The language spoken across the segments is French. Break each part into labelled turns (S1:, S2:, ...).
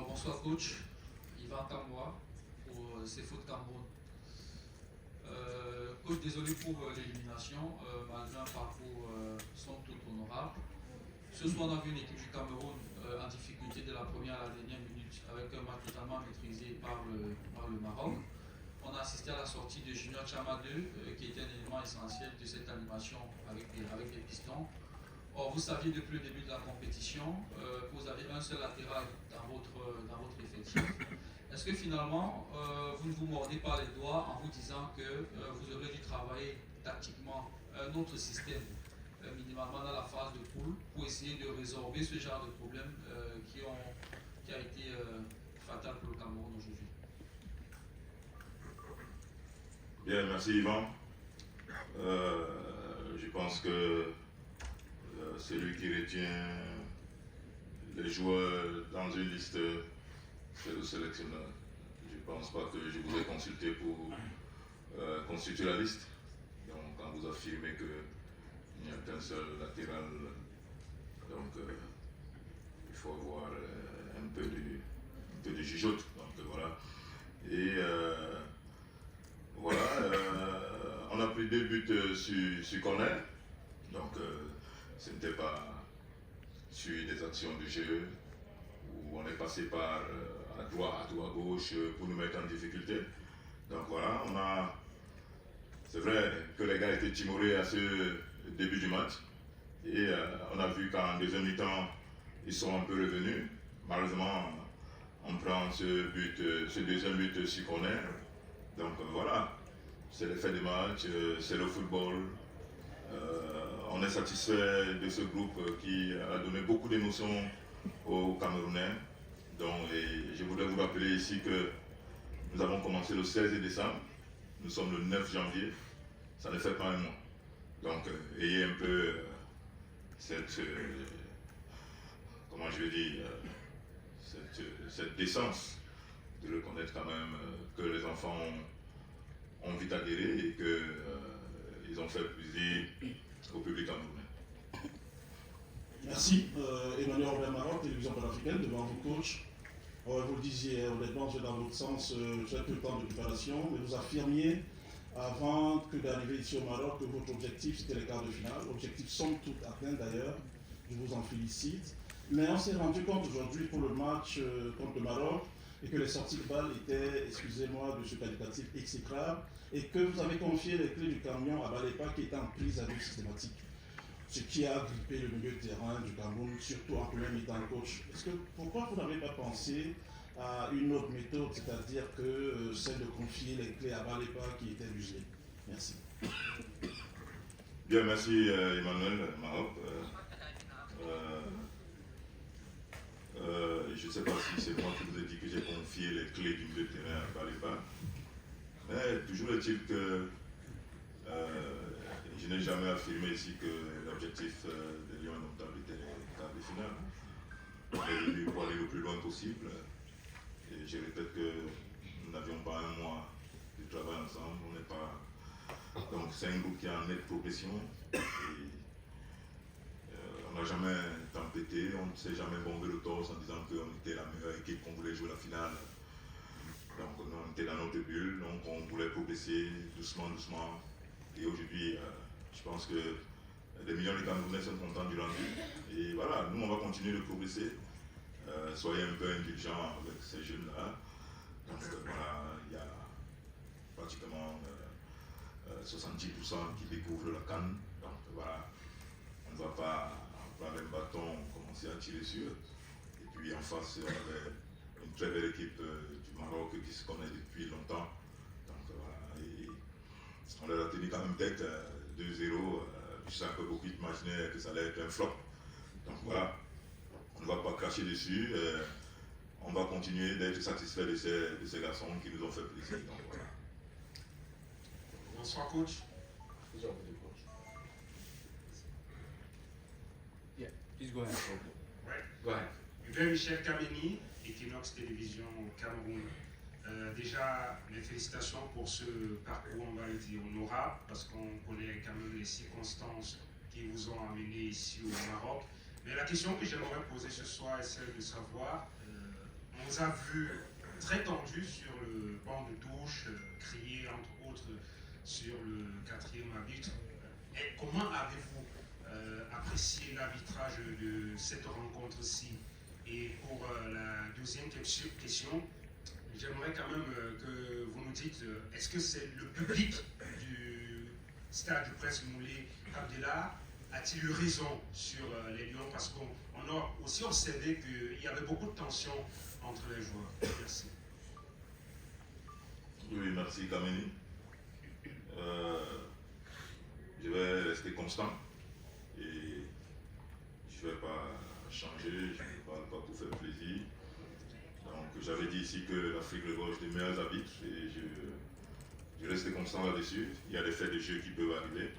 S1: Alors bonsoir coach, Yvan Kamwa pour CFoot Cameroun. Coach, désolé pour l'élimination, malgré un parcours somme toute honorable. Ce soir, on a vu une équipe du Cameroun en difficulté de la première à la dernière minute, avec un match totalement maîtrisé par le Maroc. On a assisté à la sortie de Junior Chama 2, qui était un élément essentiel de cette animation avec les pistons. Or, vous saviez depuis le début de la compétition que vous avez un seul latéral dans votre effectif. Est-ce que finalement, vous ne vous mordez pas les doigts en vous disant que vous aurez dû travailler tactiquement un autre système, minimalement dans la phase de poule, pour essayer de résorber ce genre de problèmes qui a été fatal pour le Cameroun aujourd'hui?
S2: Bien, merci Yvan. Je pense que celui qui retient les joueurs dans une liste, c'est le sélectionneur. Je ne pense pas que je vous ai consulté pour constituer la liste. Donc, quand vous affirmez qu'il n'y a qu'un seul latéral, donc il faut avoir un peu de jugeote. Donc voilà. Et voilà, on a pris 2 buts sur corner. Donc ce n'était pas sur des actions de jeu où on est passé par à droite ou à gauche pour nous mettre en difficulté. Donc voilà, c'est vrai que les gars étaient timorés à ce début du match. Et on a vu qu'en deuxième mi-temps, ils sont un peu revenus. Malheureusement, on prend ce deuxième but sur corner. Donc voilà, c'est l'effet du match, c'est le football. On est satisfait de ce groupe qui a donné beaucoup d'émotions aux Camerounais. Donc, et je voudrais vous rappeler ici que nous avons commencé le 16 décembre. Nous sommes le 9 janvier. Ça ne fait pas un mois. Donc, ayez un peu cette, comment je vais dire, cette décence de reconnaître quand même que les enfants ont vite adhéré et qu'ils ont fait plaisir au public camerounais.
S3: Merci. Emmanuel Robert Maroc, télévision panafricaine, devant vous coach. Vous le disiez, honnêtement, je vais dans votre sens, j'ai peu de temps de préparation, mais vous affirmiez avant que d'arriver ici au Maroc que votre objectif c'était les quarts de finale, objectif somme toute atteint d'ailleurs, je vous en félicite. Mais on s'est rendu compte aujourd'hui pour le match contre le Maroc et que les sorties de balles étaient, excusez-moi de ce qualificatif, exécrables et que vous avez confié les clés du camion à Balepa qui était en prise à vue systématique. Ce qui a grippé le milieu de terrain du Cameroun, surtout en premier mi-temps coach. Pourquoi vous n'avez pas pensé à une autre méthode, c'est-à-dire que celle de confier les clés à Balepa qui était muselé? Merci.
S2: Bien, merci Emmanuel Maroc. Je ne sais pas si c'est moi qui vous ai dit que j'ai confié les clés du milieu de terrain à Balepa. Mais toujours est-il que je n'ai jamais affirmé ici que l'objectif des Lions Indomptables était les quarts de finale. On est venu pour aller le plus loin possible. Et je répète que nous n'avions pas un mois de travail ensemble. On n'est pas. Donc c'est un groupe qui est en nette progression. Et, on n'a jamais tempêté, on ne s'est jamais bombé le torse en disant qu'on était la meilleure équipe, qu'on voulait jouer la finale. Donc on était dans notre bulle, donc on voulait progresser doucement, doucement. Et aujourd'hui, je pense que des millions de Camerounais sont contents du rendu. Et voilà, nous on va continuer de progresser. Soyez un peu indulgents avec ces jeunes-là. Donc voilà, il y a pratiquement 70% qui découvrent la CAN. Donc voilà, on ne va pas prendre un bâton, commencer à tirer sur eux. Et puis en face, on avait une très belle équipe du Maroc qui se connaît depuis longtemps. Donc voilà, et on leur a tenu quand même tête 2-0. Je sais que beaucoup imaginaient que ça allait être un flop. Donc voilà, on ne va pas cracher dessus. On va continuer d'être satisfait de ces garçons qui nous ont fait plaisir. Donc voilà.
S1: Bonsoir coach.
S4: Yeah, please go ahead.
S5: Right.
S4: Go ahead.
S5: Michel Kameni, Equinox Télévision Cameroun. Déjà, mes félicitations pour ce parcours, on va le dire, honorable, parce qu'on connaît quand même les circonstances qui vous ont amené ici au Maroc. Mais la question que j'aimerais poser ce soir est celle de savoir, on vous a vu très tendu sur le banc de touche, crier entre autres sur le 4e arbitre. Et comment avez-vous apprécié l'arbitrage de cette rencontre-ci? Et pour la deuxième question, j'aimerais quand même que vous nous dites, est-ce que c'est le public du stade du Prince Moulay Abdellah a-t-il eu raison sur les Lions? Parce qu'on a aussi observé qu'il y avait beaucoup de tension entre les joueurs. Merci.
S2: Oui, merci Kameni. Je vais rester constant et je ne vais pas changer, je ne parle pas pour faire plaisir. Donc j'avais dit ici que l'Afrique regorge des meilleurs arbitres et je reste constant là-dessus. Il y a des faits de jeu qui peuvent arriver.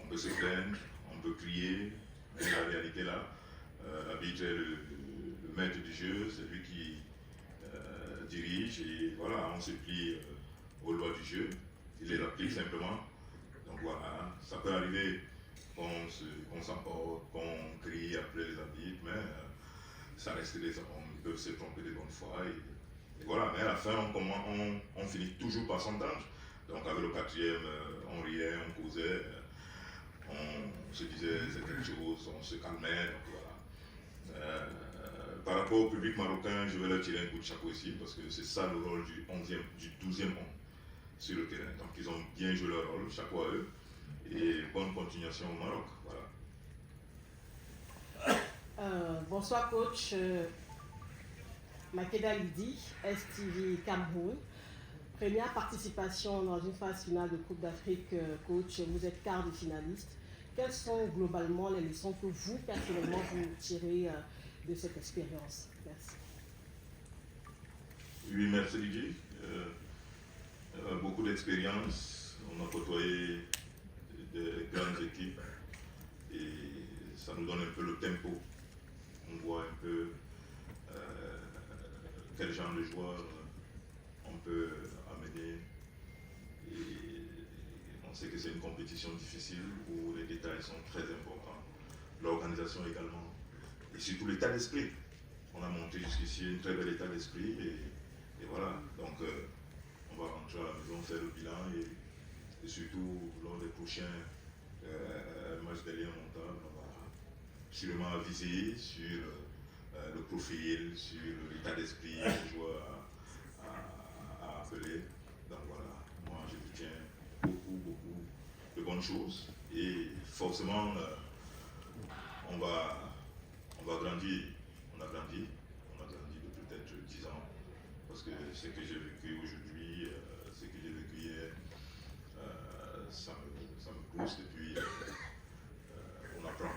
S2: On peut se plaindre, on peut crier, mais la réalité là, l'arbitre est le maître du jeu, c'est lui qui dirige et voilà, on se plie aux lois du jeu, il les applique simplement. Donc voilà, ça peut arriver qu'on s'emporte, qu'on crie après les arbitres, mais ça reste des hommes, ils peuvent se tromper de bonne foi. Et voilà, mais à la fin, on finit toujours par s'entendre. Donc avec le 4e, on riait, on causait, on se disait certaines choses, on se calmait, donc voilà. Par rapport au public marocain, je vais leur tirer un coup de chapeau ici, parce que c'est ça le rôle du 12e homme sur le terrain. Donc ils ont bien joué leur rôle, chapeau à eux, et bonne continuation au Maroc. Voilà.
S6: Bonsoir coach. Makeda Lidi, STV Cameroun. Première participation dans une phase finale de Coupe d'Afrique, coach. Vous êtes quart de finaliste. Quelles sont globalement les leçons que vous, personnellement, vous tirez de cette expérience? Merci.
S2: Oui, merci Lydie. Beaucoup d'expérience. On a côtoyé des grandes équipes et ça nous donne un peu le tempo. On voit un peu quel genre de joueurs on peut amener. Et on sait que c'est une compétition difficile où les détails sont très importants. L'organisation également. Et surtout l'état d'esprit. On a monté jusqu'ici un très bel état d'esprit et voilà. Donc on va rentrer à la maison, faire le bilan et surtout lors des prochains matchs d'alliés montagne, on va sûrement viser sur le profil, sur l'état d'esprit des joueurs à appeler. Donc voilà, moi je retiens beaucoup de bonnes choses et forcément on va grandir. On a grandi de peut-être 10 ans parce que ce que j'ai vécu aujourd'hui, ce que j'ai vécu hier, ça me pousse et puis on apprend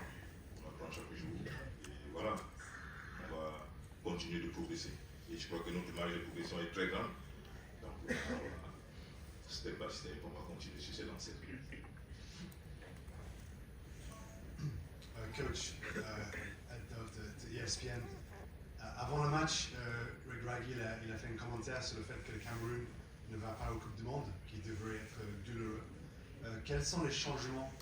S2: chaque jour et voilà, on va continuer de progresser et je crois que notre marge de progression est très grande, donc voilà, step by step, on va continuer sur ces lancées.
S7: Coach de ESPN, avant le match, Greg Raggi il a fait un commentaire sur le fait que le Cameroun ne va pas aux Coupes du Monde, qui devrait être douloureux. Quels sont les changements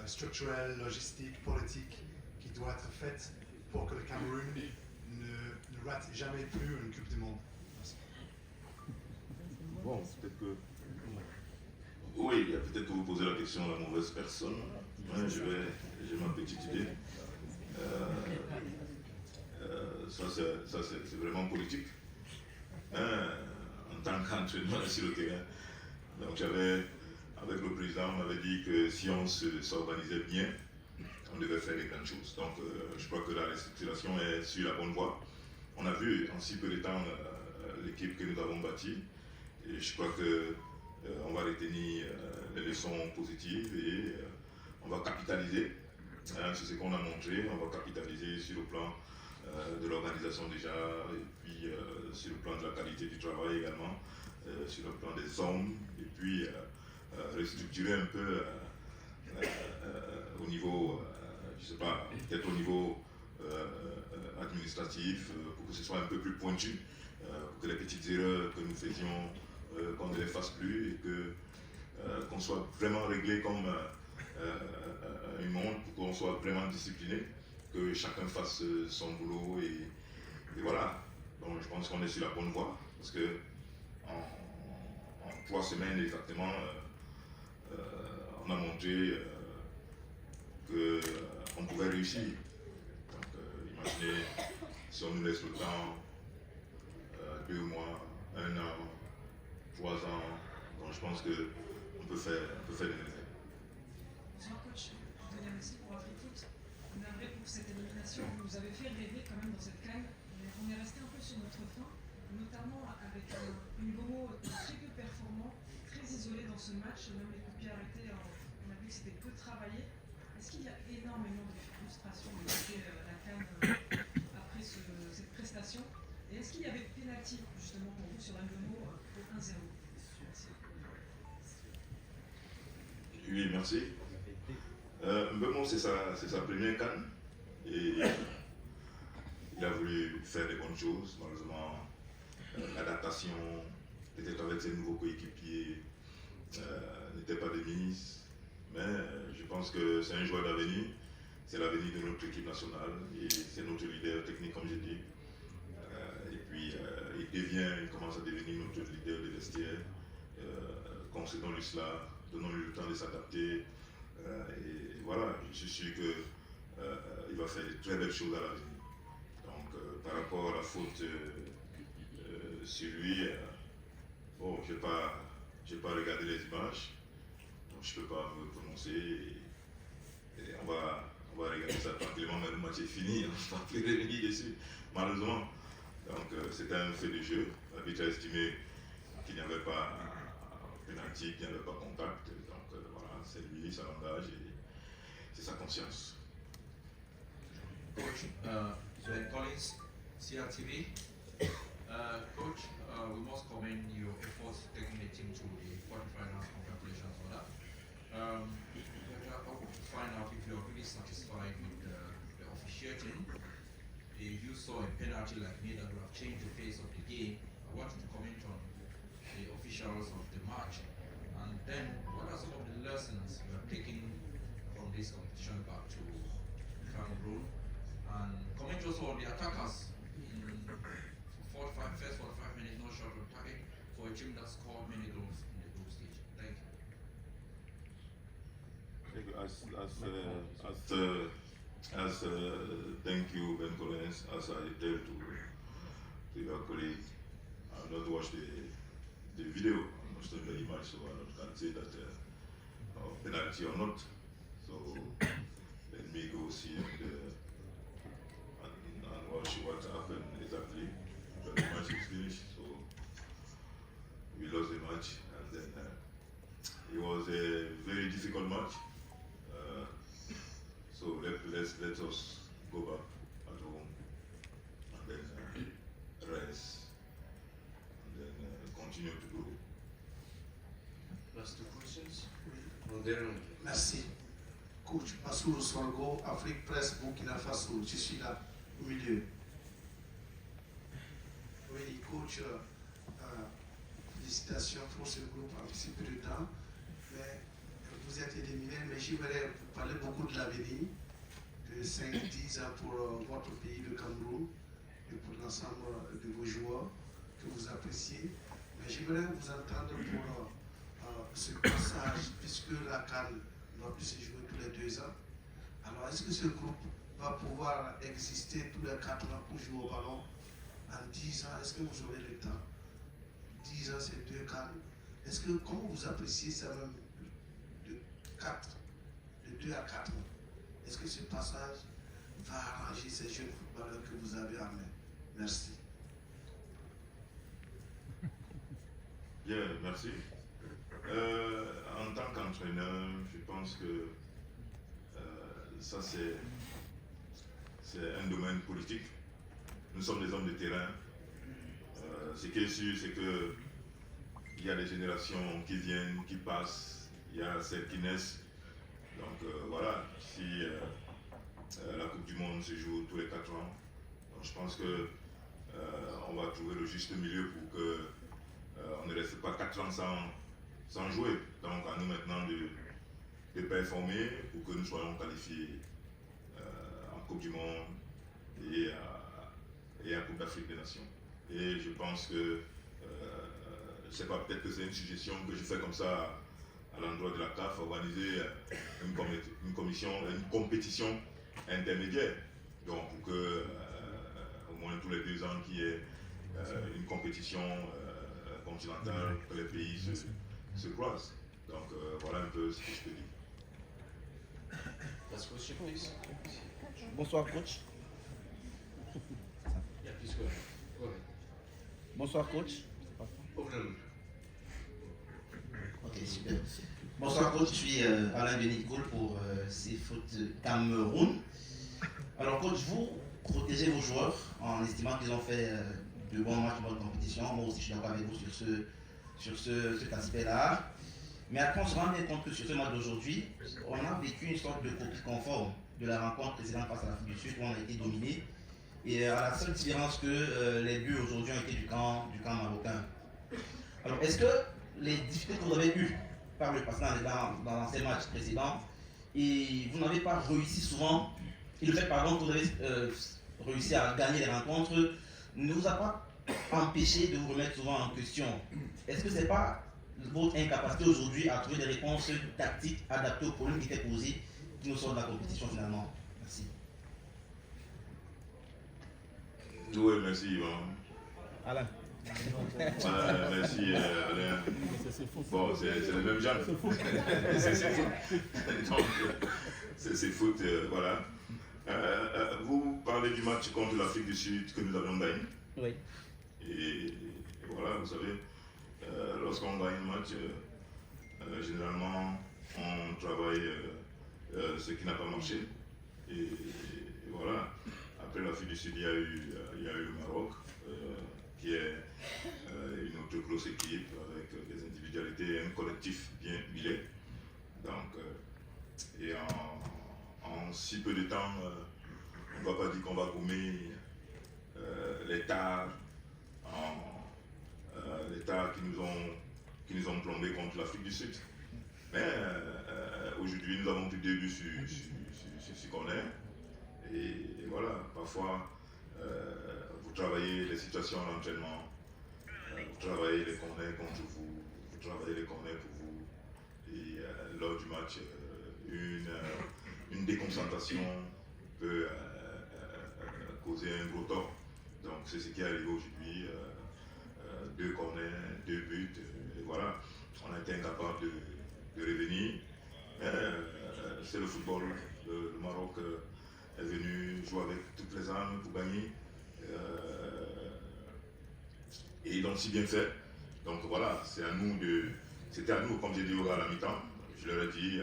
S7: structurels, logistiques, politiques qui doivent être faits pour que le Cameroun ne rate jamais plus une Coupe du Monde? Merci.
S2: Bon, peut-être que... Oui, peut-être que vous posez la question à la mauvaise personne. Ouais, j'ai ma petite idée. Ça c'est vraiment politique. En tant qu'entraîneur sur le terrain. Donc avec le président, on m'avait dit que si on s'organisait bien, on devait faire des grandes choses. Donc je crois que la restructuration est sur la bonne voie. On a vu en si peu de temps l'équipe que nous avons bâtie. Et je crois qu'on va retenir les leçons positives et on va capitaliser sur ce qu'on a montré. On va capitaliser sur le plan de l'organisation déjà et puis sur le plan de la qualité du travail également, sur le plan des hommes et puis restructurer un peu au niveau, je ne sais pas, peut-être au niveau administratif pour que ce soit un peu plus pointu, pour que les petites erreurs que nous faisions, qu'on ne les fasse plus et qu'on soit vraiment réglé comme un monde, pour qu'on soit vraiment discipliné, que chacun fasse son boulot et voilà. Donc je pense pense qu'on est sur la bonne voie parce que en 3 semaines exactement, on a montré qu'on pouvait réussir. Donc, imaginez si on nous laisse le temps, 2 mois, 1 an, 3 ans. Donc, je pense qu'on peut faire des merveilles.
S8: Bonsoir coach, Daniel aussi pour Afrique Foot. Navré pour cette élimination, vous nous avez fait rêver quand même dans cette canne, mais on est resté un peu sur notre faim, notamment avec une Gomo très peu performant, très isolé dans ce match, même les coups de pied arrêtés, on a vu que c'était peu travaillé. Est-ce qu'il y a énormément de frustration de quitter la canne après cette prestation? Et est-ce qu'il y avait pénalty justement pour vous sur un Gomo au 1-0? Merci.
S2: Oui, merci. Mbemo, c'est sa première canne et il a voulu faire des bonnes choses. Malheureusement, l'adaptation, peut-être avec ses nouveaux coéquipiers, n'était pas de mise. Mais je pense que c'est un joueur d'avenir. C'est l'avenir de notre équipe nationale et c'est notre leader technique, comme j'ai dit. Et puis, il commence à devenir notre leader de vestiaire. Concédons-lui cela, donnons-lui le temps de s'adapter. Et voilà, je suis sûr qu'il va faire de très belles choses à l'avenir. Donc, par rapport à la faute sur lui, bon, je n'ai pas regardé les images, donc je ne peux pas me prononcer. Et on va regarder ça tranquillement, mais le match est fini, on ne va plus revenir dessus, malheureusement. Donc, c'était un fait de jeu. L'arbitre a estimé qu'il n'y avait pas pénalty, qu'il n'y avait pas contact. Donc, voilà, c'est lui, ça l'engage et c'est sa conscience.
S1: Coach, Ben Collins, CRTV. Coach, we must commend your efforts taking the team to the quarterfinals. Congratulations for that. I want to find out if you are really satisfied with the officiating. If you saw a penalty like me that would have changed the face of the game, I want you to comment on the officials of the match. And then, what are some of the lessons you are taking from this competition back to Cameroon? And comment also on the attackers in first 45 minutes, no shot on target for a team that scored many goals in the group stage. Thank you.
S2: Thank you, Ben Collins. As I tell to your colleague, I've not watched the video, I'm not sure very much, so I can't say that penalty or not. So let me go see and watch what happened exactly. But the match is finished, so we lost the match, and then it was a very difficult match. So let us go back at home and then rest and then continue to grow.
S9: Last 2 questions.
S10: Merci. Coach Massourou Sorgo, Afrique Presse, Burkina Faso. Je suis là, au milieu. Oui, coach, félicitations pour ce groupe en si peu de temps. Mais vous êtes éliminé, mais j'aimerais vous parler beaucoup de l'avenir, de 5-10 ans pour votre pays, le Cameroun, et pour l'ensemble de vos joueurs que vous appréciez. Mais j'aimerais vous entendre pour ce passage, puisque la CAN va plus se jouer tous les 2 ans. Alors, est-ce que ce groupe va pouvoir exister tous les 4 ans pour jouer au ballon en 10 ans? Est-ce que vous aurez le temps? 10 ans, c'est 2 CAN. Est-ce que, comment vous appréciez ça même de 2 à 4 ans? Est-ce que ce passage va arranger ces jeunes footballeurs que vous avez en main? Merci.
S2: Bien, merci. En tant qu'entraîneur, je pense que ça c'est un domaine politique. Nous sommes des hommes de terrain. Ce qui est sûr, c'est qu'il y a des générations qui viennent, qui passent, il y a celles qui naissent. Donc voilà, si la Coupe du Monde se joue tous les 4 ans, donc je pense que on va trouver le juste milieu pour que on ne reste pas 4 ans sans jouer. Donc à nous maintenant de performer pour que nous soyons qualifiés en Coupe du Monde et à Coupe d'Afrique des Nations. Et je pense que, je ne sais pas, peut-être que c'est une suggestion que je fais comme ça à l'endroit de la CAF, organiser une compétition intermédiaire. Donc, pour que, au moins tous les 2 ans, qu'il y ait une compétition continentale, que les pays se croisent. Donc, voilà un peu ce que je peux dire.
S9: Last question, please.
S11: Bonsoir coach.
S9: Yeah, please go ahead. Go ahead.
S11: Bonsoir coach.
S9: Over the loop.
S12: Ok, super. Bonsoir coach, je suis Alain Benicoul pour Seafoot Cameroun. Alors coach, vous protégez vos joueurs en estimant qu'ils ont fait de bons matchs, de bonnes compétitions. Moi aussi je suis d'accord avec vous sur cet aspect-là. Mais après on se rend bien compte que sur ce match d'aujourd'hui, on a vécu une sorte de copie conforme de la rencontre précédente face à l'Afrique du Sud où on a été dominé. Et à la seule différence que les buts aujourd'hui ont été du camp marocain. Alors est-ce que les difficultés que vous avez eues par le passé dans ces matchs précédents, et vous n'avez pas réussi souvent, et le fait pardon que vous avez réussi à gagner les rencontres ne vous a pas empêché de vous remettre souvent en question? Est-ce que ce n'est pas votre incapacité aujourd'hui à trouver des réponses tactiques adaptées aux problèmes qui étaient posés qui nous sortent de la compétition finalement? Merci.
S2: Oui, merci Yvan.
S11: Alain.
S2: Merci Alain. Bon, c'est le même genre. C'est foot, voilà. Vous parlez du match contre l'Afrique du Sud que nous avions gagné.
S11: Oui.
S2: Et voilà, vous savez, lorsqu'on gagne un match, généralement, on travaille ce qui n'a pas marché. Et voilà. Après l'Afrique du Sud, il y a eu le Maroc, qui est une autre grosse équipe avec des individualités et un collectif bien huilé. Donc, et en si peu de temps, on ne va pas dire qu'on va gommer les tares qui nous ont plombés contre l'Afrique du Sud. Mais aujourd'hui, nous avons pris 2 buts sur ce qu'on est. Et voilà, parfois, vous travaillez les situations d'entraînement, vous travaillez les corners contre vous, vous travaillez les corners pour vous. Et lors du match, une déconcentration peut causer un gros tort. Donc c'est ce qui est arrivé aujourd'hui. 2 corners, 2 buts, et voilà. On a été incapable de revenir. C'est le football. Le Maroc est venu jouer avec toutes les armes pour gagner. Et ils l'ont si bien fait. Donc voilà, c'était à nous, comme j'ai dit à la mi-temps, je leur ai dit,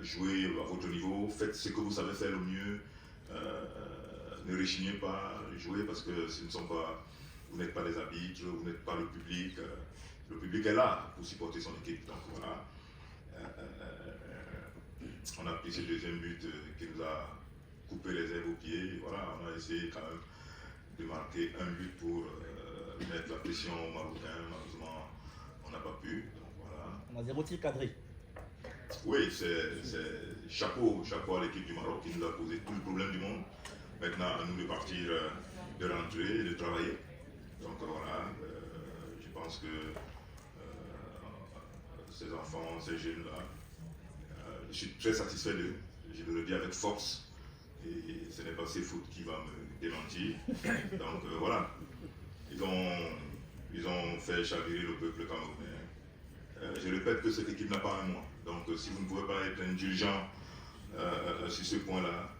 S2: jouez à votre niveau, faites ce que vous savez faire le mieux, ne rechignez pas, jouez parce que vous n'êtes pas les arbitres, vous n'êtes pas le public est là pour supporter son équipe. Donc voilà, on a pris ce 2e but qui nous a coupé les ailes aux pieds. Et voilà, on a essayé quand même de marquer un but pour mettre la pression aux Marocains. Malheureusement, on n'a pas pu. Donc voilà.
S11: On a 0 tir cadré.
S2: Oui, c'est chapeau à l'équipe du Maroc qui nous a posé tout le problème du monde. Maintenant, à nous de partir, de rentrer et de travailler. Donc voilà, je pense que ces enfants, ces jeunes-là, je suis très satisfait d'eux. Je le dis avec force. Et ce n'est pas Seafoot qui va me démentir. Donc voilà, ils ont fait chavirer le peuple camerounais. Je répète que cette équipe n'a pas un mois. Donc si vous ne pouvez pas être indulgent sur ce point-là,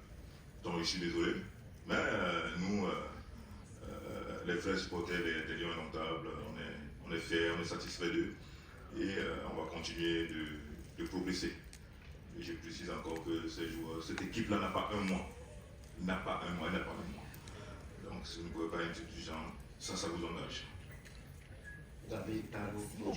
S2: donc je suis désolé. Mais nous, les frères supporters des Lions Indomptables, on est fiers, on est satisfaits d'eux. Et on va continuer de progresser. Et je précise encore que cette équipe-là n'a pas un mois. Elle n'a pas un mois. Donc si vous ne pouvez pas être indulgent, ça vous engage.
S9: David Tarot.